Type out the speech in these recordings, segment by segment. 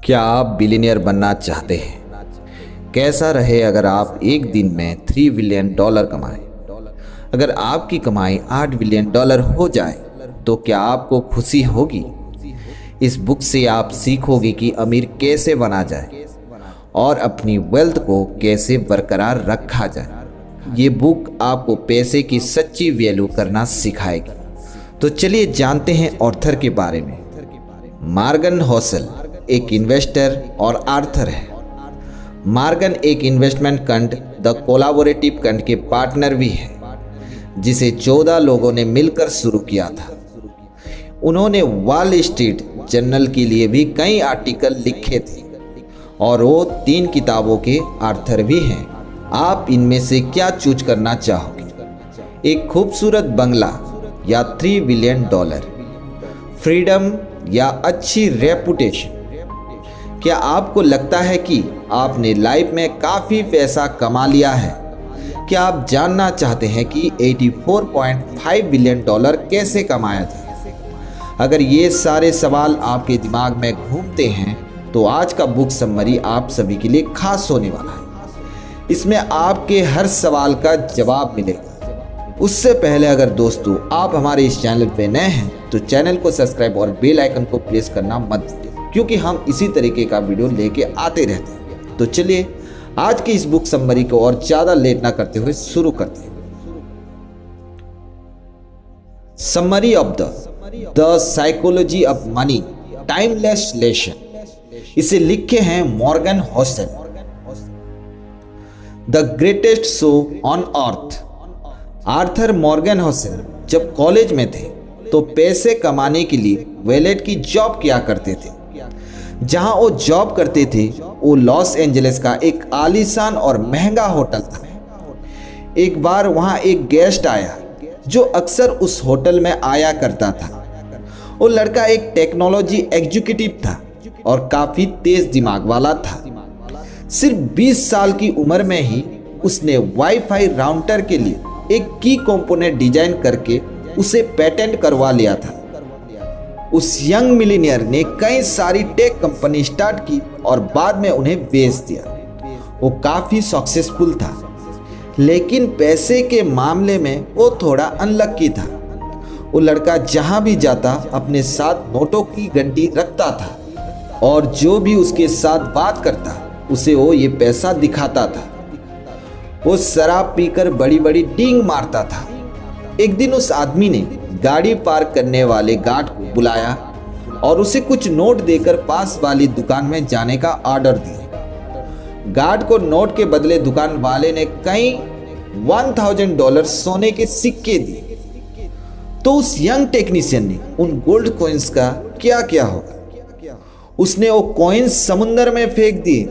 क्या आप बिलियनियर बनना चाहते हैं? कैसा रहे अगर आप एक दिन में $3 बिलियन कमाएं? अगर आपकी कमाई $8 बिलियन हो जाए तो क्या आपको खुशी होगी? इस बुक से आप सीखोगे कि अमीर कैसे बना जाए और अपनी वेल्थ को कैसे बरकरार रखा जाए। ये बुक आपको पैसे की सच्ची वैल्यू करना सिखाएगी। तो चलिए जानते हैं ऑथर के बारे में। मॉर्गन होसल एक इन्वेस्टर और आर्थर है। मॉर्गन एक investment fund the collaborative fund के पार्टनर भी है, जिसे 14 लोगों ने मिलकर शुरू किया था। उन्होंने वॉल स्ट्रीट जर्नल के लिए भी कई आर्टिकल लिखे थे और वो 3 किताबों के आर्थर भी हैं। आप इनमें से क्या चूज करना चाहोगे? एक खूबसूरत बंगला या $3 बिलियन? फ्रीडम या अच्छी रेपुटेशन? क्या आपको लगता है कि आपने लाइफ में काफ़ी पैसा कमा लिया है? क्या आप जानना चाहते हैं कि $84.5 बिलियन कैसे कमाया था? अगर ये सारे सवाल आपके दिमाग में घूमते हैं तो आज का बुक समरी आप सभी के लिए खास होने वाला है। इसमें आपके हर सवाल का जवाब मिलेगा। उससे पहले अगर दोस्तों आप हमारे इस चैनल पे नए हैं तो चैनल को सब्सक्राइब और बेल आइकन को प्रेस करना मत भूलिए, क्योंकि हम इसी तरीके का वीडियो लेके आते रहते हैं। तो चलिए आज की इस बुक समरी को और ज़्यादा लेट ना करते हुए शुरू करते हैं। Summary of the psychology of money timeless lesson. इसे लिखे हैं Morgan Housel. The greatest show on earth. Arthur Morgan Housel जब कॉलेज में थे तो पैसे कमाने के लिए वैलेट की जॉब किया करते थे। जहां वो जॉब करते थे वो लॉस एंजलिस का एक आलीशान और महंगा होटल था। एक बार वहां एक गेस्ट आया जो अक्सर उस होटल में आया करता था। वो लड़का एक टेक्नोलॉजी एग्जीक्यूटिव था और काफ़ी तेज दिमाग वाला था। सिर्फ 20 साल की उम्र में ही उसने वाईफाई राउटर के लिए एक की कंपोनेंट डिजाइन करके उसे पेटेंट करवा लिया था। उस यंग मिलीनियर ने कई सारी टेक कंपनी स्टार्ट की और बाद में उन्हें बेच दिया। वो काफ़ी सक्सेसफुल था, लेकिन पैसे के मामले में वो थोड़ा अनलक्की था। वो लड़का जहां भी जाता अपने साथ नोटों की घंटी रखता था और जो भी उसके साथ बात करता उसे वो ये पैसा दिखाता था। वो शराब पीकर बड़ी बड़ी डींग मारता था। एक दिन उस आदमी ने गाड़ी पार्क करने वाले गार्ड को बुलाया और उसे कुछ नोट देकर पास वाली दुकान में जाने का ऑर्डर दिया। गार्ड को नोट के बदले दुकान वाले ने कई $1000 सोने के सिक्के दिए। तो उस यंग टेक्नीशियन ने उन गोल्ड कॉइन्स का क्या किया होगा? उसने वो कॉइन्स समुद्र में फेंक दिए।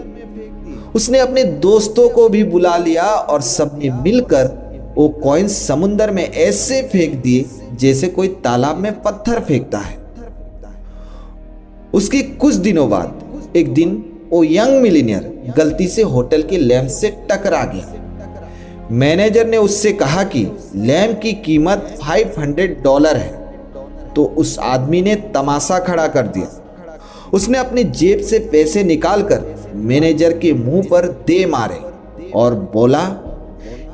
उसने अपने दोस्तों को भी बुला लिया और सबने मिलकर वो कॉइन्स समुद्र में ऐसे फेंक दिए जैसे कोई तालाब में पत्थर फेंकता है। उसके कुछ दिनों बाद एक दिन वो यंग मिलीनियर गलती से होटल के लैंप से टकरा गया। मैनेजर ने उससे कहा कि लैंप की कीमत $500 है। तो उस आदमी ने तमाशा खड़ा कर दिया। उसने अपनी जेब से पैसे निकालकर मैनेजर के मुंह पर दे मारे और बोला,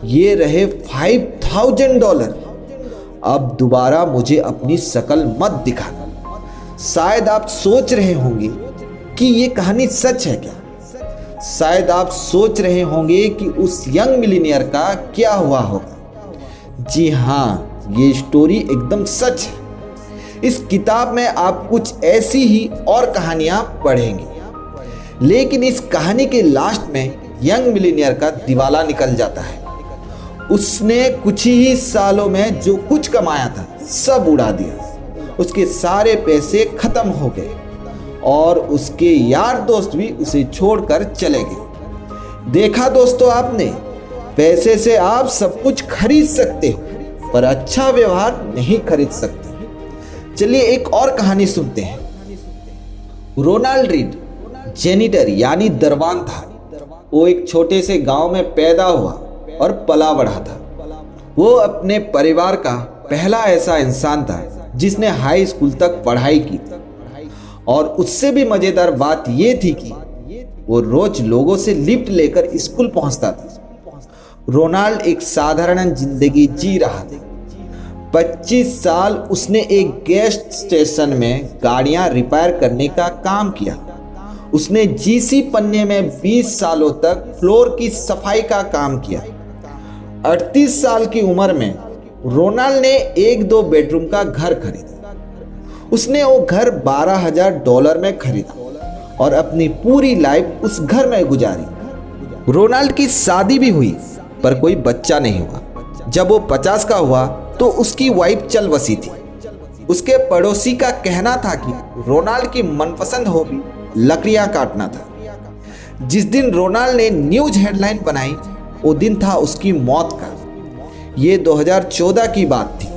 ये रहे $5000। अब दोबारा मुझे अपनी शक्ल मत दिखाना। शायद आप सोच रहे होंगे कि ये कहानी सच है क्या? शायद आप सोच रहे होंगे कि उस यंग मिलीनियर का क्या हुआ होगा। जी हाँ, ये स्टोरी एकदम सच है। इस किताब में आप कुछ ऐसी ही और कहानियां पढ़ेंगे, लेकिन इस कहानी के लास्ट में यंग मिलीनियर का दिवाला निकल जाता है। उसने कुछ ही सालों में जो कुछ कमाया था सब उड़ा दिया। उसके सारे पैसे खत्म हो गए और उसके यार दोस्त भी उसे छोड़कर चले गए। देखा दोस्तों आपने, पैसे से आप सब कुछ खरीद सकते हो पर अच्छा व्यवहार नहीं खरीद सकते। चलिए एक और कहानी सुनते हैं। रोनाल्ड रीड जेनिटर यानी दरबान था। वो एक छोटे से गांव में पैदा हुआ और पला बढ़ा था। वो अपने परिवार का पहला ऐसा इंसान था जिसने हाई स्कूल तक पढ़ाई की और उससे भी मजेदार बात ये थी कि वो रोज लोगों से लिफ्ट लेकर स्कूल पहुंचता था। रोनाल्ड एक साधारण जिंदगी जी रहा था। 25 साल उसने एक गैस स्टेशन में गाड़ियां रिपेयर करने का काम किया। उसने जीसी पन्ने में 20 सालों तक फ्लोर की सफाई का काम किया। 38 साल की उम्र में रोनाल्ड ने एक 2 बेडरूम का घर खरीदा। उसने वो घर $12,000 में खरीदा और अपनी पूरी लाइफ उस घर में गुजारी। रोनाल्ड की शादी भी हुई पर कोई बच्चा नहीं हुआ। जब वो 50 का हुआ तो उसकी वाइफ चल बसी थी। उसके पड़ोसी का कहना था कि रोनाल्ड की मनपसंद हॉबी लकड़ियां काटना था। जिस दिन रोनाल्ड ने न्यूज हेडलाइन बनाई वो दिन था उसकी मौत का। ये 2014 की बात थी।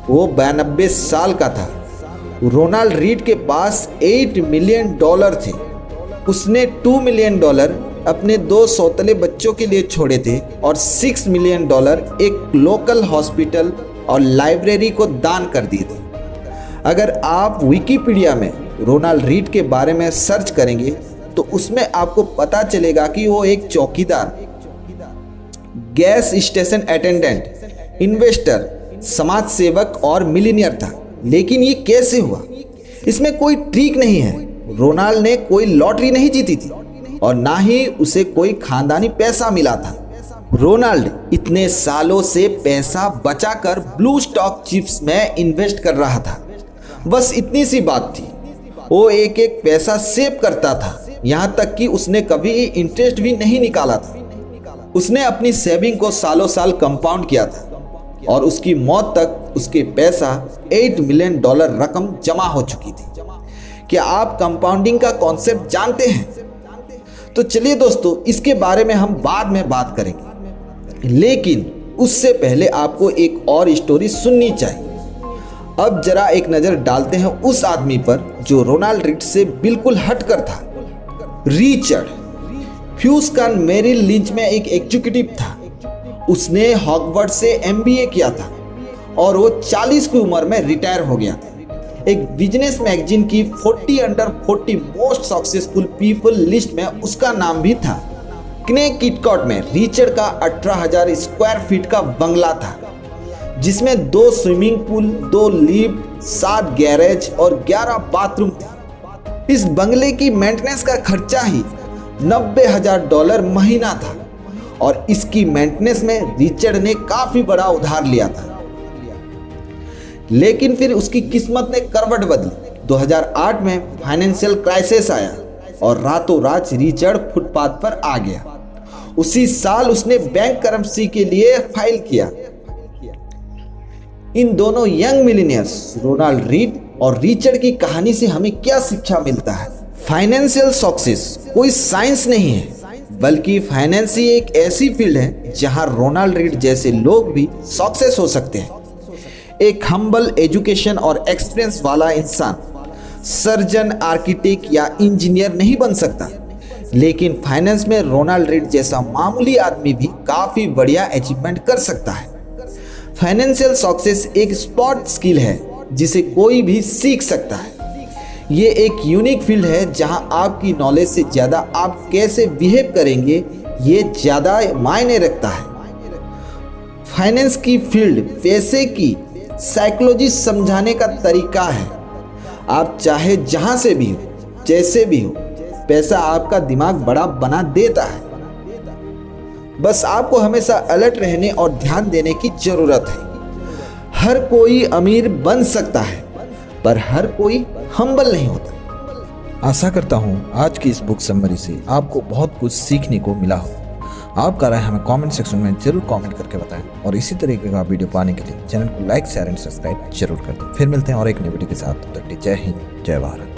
वो 92 साल का था। रोनाल्ड रीड के पास $8 मिलियन थे। उसने $2 मिलियन अपने 2 सौतेले बच्चों के लिए छोड़े थे और $6 मिलियन एक लोकल हॉस्पिटल और लाइब्रेरी को दान कर दिए थे। अगर आप विकिपीडिया में रोनाल्ड रीड के बारे में सर्च करेंगे तो उसमें आपको पता चलेगा कि वो एक चौकीदार, गैस स्टेशन अटेंडेंट, इन्वेस्टर, समाज सेवक और मिलीनियर था। लेकिन ये कैसे हुआ? इसमें कोई ट्रिक नहीं है। रोनाल्ड ने कोई लॉटरी नहीं जीती थी और ना ही उसे कोई खानदानी पैसा मिला था। रोनाल्ड इतने सालों से पैसा बचाकर ब्लू स्टॉक चिप्स में इन्वेस्ट कर रहा था। बस इतनी सी बात थी। वो एक एक पैसा सेव करता था, यहाँ तक कि उसने कभी इंटरेस्ट भी नहीं निकाला था। उसने अपनी सेविंग को सालों साल कंपाउंड किया था और उसकी मौत तक उसके पैसा $8 मिलियन रकम जमा हो चुकी थी। क्या आप कंपाउंडिंग का कॉन्सेप्ट जानते हैं? तो चलिए दोस्तों, इसके बारे में हम बाद में बात करेंगे, लेकिन उससे पहले आपको एक और स्टोरी सुननी चाहिए। अब जरा एक नजर डालते हैं उस आदमी पर जो रोनाल्ड रीड से बिल्कुल हटकर था। रिचर्ड ह्यूस्टन मेरिल लिंच में एक एग्जीक्यूटिव था। उसने हॉगवर्ड से MBA किया था और वो 40 की उम्र में रिटायर हो गया था। एक बिजनेस मैगजीन की 40 under 40 most successful people list में उसका नाम भी था। कनेक्टिकट में रिचर्ड का 18,000 स्क्वायर फीट का बंगला था, जिसमें 2 स्विमिंग पूल, 2 लिफ्ट, 7 गैरेज और 11 बाथरूम थे। इस बंगले की मेंटेनेंस का खर्चा ही $90,000 महीना था और इसकी मेंटेनेंस में रिचर्ड ने काफी बड़ा उधार लिया था। लेकिन फिर उसकी किस्मत ने करवट बदली। 2008 में फाइनेंशियल क्राइसिस आया और रातों रात रिचर्ड फुटपाथ पर आ गया। उसी साल उसने बैंक करप्सी के लिए फाइल किया। इन दोनों यंग मिलीनियर्स रोनाल्ड रीड और रिचर्ड की कहानी से हमें क्या शिक्षा मिलता है? फाइनेंशियल सक्सेस कोई साइंस नहीं है, बल्कि फाइनेंस ही एक ऐसी फील्ड है जहां रोनाल्ड रीड जैसे लोग भी सक्सेस हो सकते हैं। एक हम्बल एजुकेशन और एक्सपीरियंस वाला इंसान सर्जन, आर्किटेक्ट या इंजीनियर नहीं बन सकता, लेकिन फाइनेंस में रोनाल्ड रीड जैसा मामूली आदमी भी काफी बढ़िया अचीवमेंट कर सकता है। फाइनेंशियल सक्सेस एक स्पॉट स्किल है जिसे कोई भी सीख सकता है। ये एक यूनिक फील्ड है जहां आपकी नॉलेज से ज़्यादा आप कैसे बिहेव करेंगे ये ज़्यादा मायने रखता है। फाइनेंस की फील्ड पैसे की साइकोलॉजी समझाने का तरीका है। आप चाहे जहां से भी हो, जैसे भी हो, पैसा आपका दिमाग बड़ा बना देता है। बस आपको हमेशा अलर्ट रहने और ध्यान देने की जरूरत है। हर कोई अमीर बन सकता है, पर हर कोई हम्बल नहीं होता। आशा करता हूँ आज की इस बुक समरी से आपको बहुत कुछ सीखने को मिला हो। आपका राय हमें कमेंट सेक्शन में जरूर कमेंट करके बताएं और इसी तरीके का वीडियो पाने के लिए चैनल को लाइक, शेयर एंड सब्सक्राइब जरूर कर दें। फिर मिलते हैं और एक नई वीडियो के साथ। तब तक जय हिंद, जय भारत।